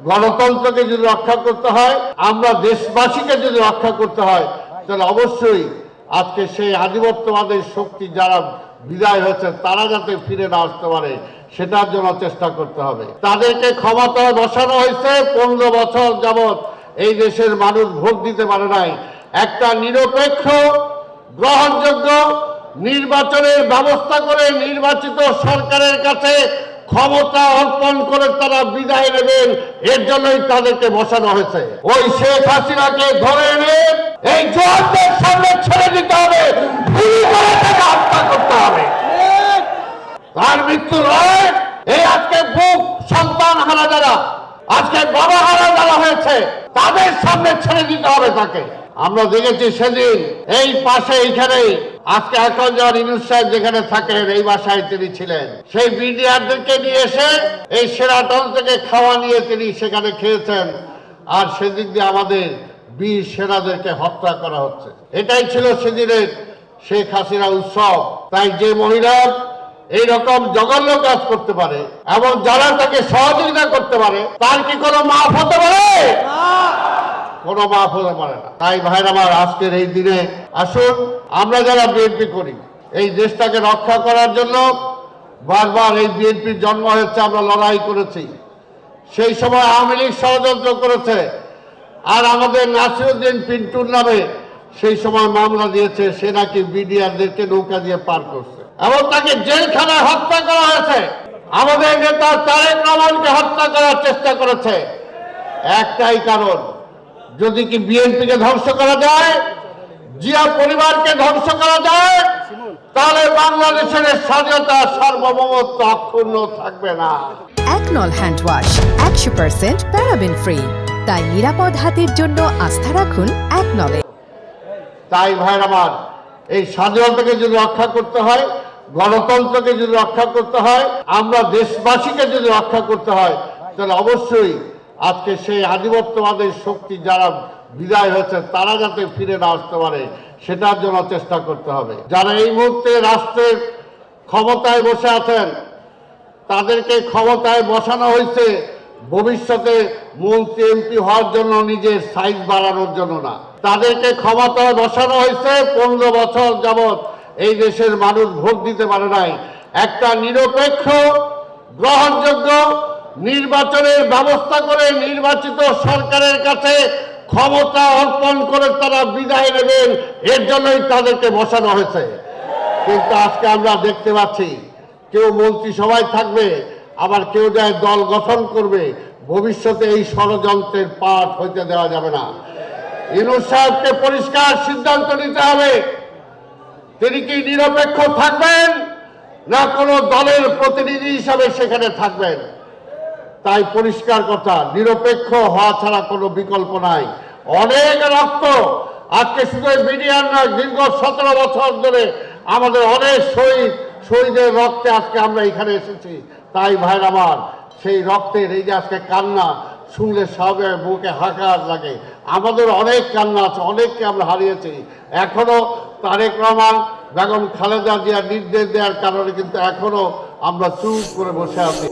গণতন্ত্রকে যদি রক্ষা করতে হয়, আমরা দেশবাসীকে যদি রক্ষা করতে হয়, তাহলে অবশ্যই আজকে সেই আধিপত্যবাদের শক্তি যারা বিদায় হয়েছে তারা যাতে ফিরে না আসতে পারে সেটার জন্য চেষ্টা করতে হবে। তাদেরকে ক্ষমতায় বসানো হয়েছে 15 বছর যাবৎ এই দেশের মানুষ ভোট দিতে পারে নাই। একটা নিরপেক্ষ গ্রহণযোগ্য নির্বাচনের ব্যবস্থা করে নির্বাচিত সরকারের কাছে ক্ষমতা অর্পণ করে তারা বিদায় নেবেন, এর জন্যই তাদেরকে বসানো হয়েছে। ওই শেখ হাসিনাকে ধরে এনে এই জোয়ারদের সামনে ছেড়ে দিতে হবে, গুলি করে তাকে হত্যা করতে হবে। তার মৃত্যু নয়, এই আজকে বুক সন্তান হারা যারা, আজকে বাবা হারা যারা হয়েছে, তাদের সামনে ছেড়ে দিতে হবে তাকে। আমরা দেখেছি সেদিন এই পাশে এইখানে আজকে এখন যখন ইউনূস সাহেব যেখানে থাকেন এই বাসায় তিনি ছিলেন, সেই মিডিয়ারদেরকে নিয়ে এসে এই সেরাটন থেকে খাওয়া নিয়ে তিনি সেখানে খেয়েছেন, আর সেদিন দিয়ে আমাদের বীর সেনাদেরকে হত্যা করা হচ্ছে। এটাই ছিল সেদিনের শেখ হাসিনা উৎসব। তাই যে মহিলা এইরকম জঘন্য কাজ করতে পারে এবং যারা তাকে সহযোগিতা করতে পারে তার কি কোনো মাফ হতে পারে? কোনো মাফ হতে পারে না। তাই ভাইরা আমার, আজকের এই দিনে আসুন আমরা যারা বিএনপি করি এই দেশটাকে রক্ষা করার জন্য বারবার এই বিএনপির জন্ম হয়েছে, আমরা লড়াই করেছি। সেই সময় আওয়ামী লীগ ষড়যন্ত্র করেছে, আর আমাদের নাসিরউদ্দিন পিন্টুর নামে সেই সময় মামলা দিয়েছে, সে নাকি বিডিআরদেরকে নৌকা দিয়ে পার করছে এবং তাকে জেলখানায় হত্যা করা হয়েছে। আমাদের নেতা তারেক রহমানকে হত্যা করার চেষ্টা করেছে। একটাই কারণ, যদি কি বিএনপিকে ধ্বংস করা যায়, জিয়া পরিবারকে ধ্বংস করা যায়, তাহলে বাংলাদেশের স্বাধীনতা সার্বভৌমত্ব অক্ষুণ্ণ থাকবে না। একনল হ্যান্ড ওয়াশ 100% প্যারাবেন ফ্রি, তাই নিরাপদ হাতের জন্য আস্থা রাখুন একনলে। তাই ভাইরা আমার, এই স্বাধীনতাকে যদি রক্ষা করতে হয়, গণতন্ত্রকে যদি রক্ষা করতে হয়, আমরা দেশবাসীকে যদি রক্ষা করতে হয়, তাহলে অবশ্যই আজকে সেই আধিপত্যবাদের শক্তি যারা বিদায় হয়েছে তারা যাতে ফিরে না আসতে পারে সেটার জন্য চেষ্টা করতে হবে। যারা এই মুহূর্তে রাষ্ট্রের ক্ষমতায় বসে আছেন তাদেরকে ক্ষমতায় বসানো হয়েছে ভবিষ্যতে মন্ত্রী এমপি হওয়ার জন্য, নিজের সাইজ বাড়ানোর জন্য না। তাদেরকে ক্ষমতায় বসানো হয়েছে 15 বছর যাবৎ এই দেশের মানুষ ভোট দিতে পারে নাই। একটা নিরপেক্ষ গ্রহণযোগ্য নির্বাচনের ব্যবস্থা করে নির্বাচিত সরকারের কাছে ক্ষমতা অর্পণ করে তারা বিদায় নেবেন, এর জন্যই তাদেরকে বসানো হয়েছে। কিন্তু আজকে আমরা দেখতে পাচ্ছি কেউ মন্ত্রিসভায় থাকবে, আবার কেউ যায় দল গঠন করবে। ভবিষ্যতে এই ষড়যন্ত্রের পাঠ হইতে দেওয়া যাবে না। ইউনূস সাহেবকে পরিষ্কার সিদ্ধান্ত নিতে হবে, তিনি কি নিরপেক্ষ থাকবেন না কোনো দলের প্রতিনিধি হিসাবে সেখানে থাকবেন। তাই পরিষ্কার কথা, নিরপেক্ষ হওয়া ছাড়া কোনো বিকল্প নাই। অনেক রক্ত আজকে শুধু মিডিয়ার নয়, দীর্ঘ 17 বছর ধরে আমাদের অনেক শহীদের রক্তে আজকে আমরা এখানে এসেছি। তাই ভাইরা আমার, সেই রক্তের এই যে আজকে কান্না শুনলে সবে বুকে হাহাকার লাগে। আমাদের অনেক কান্না আছে, অনেককে আমরা হারিয়েছি। এখনো তারেক রহমান, বেগম খালেদা জিয়া নির্দেশ দেওয়ার কারণে কিন্তু এখনো আমরা চুপ করে বসে আছি।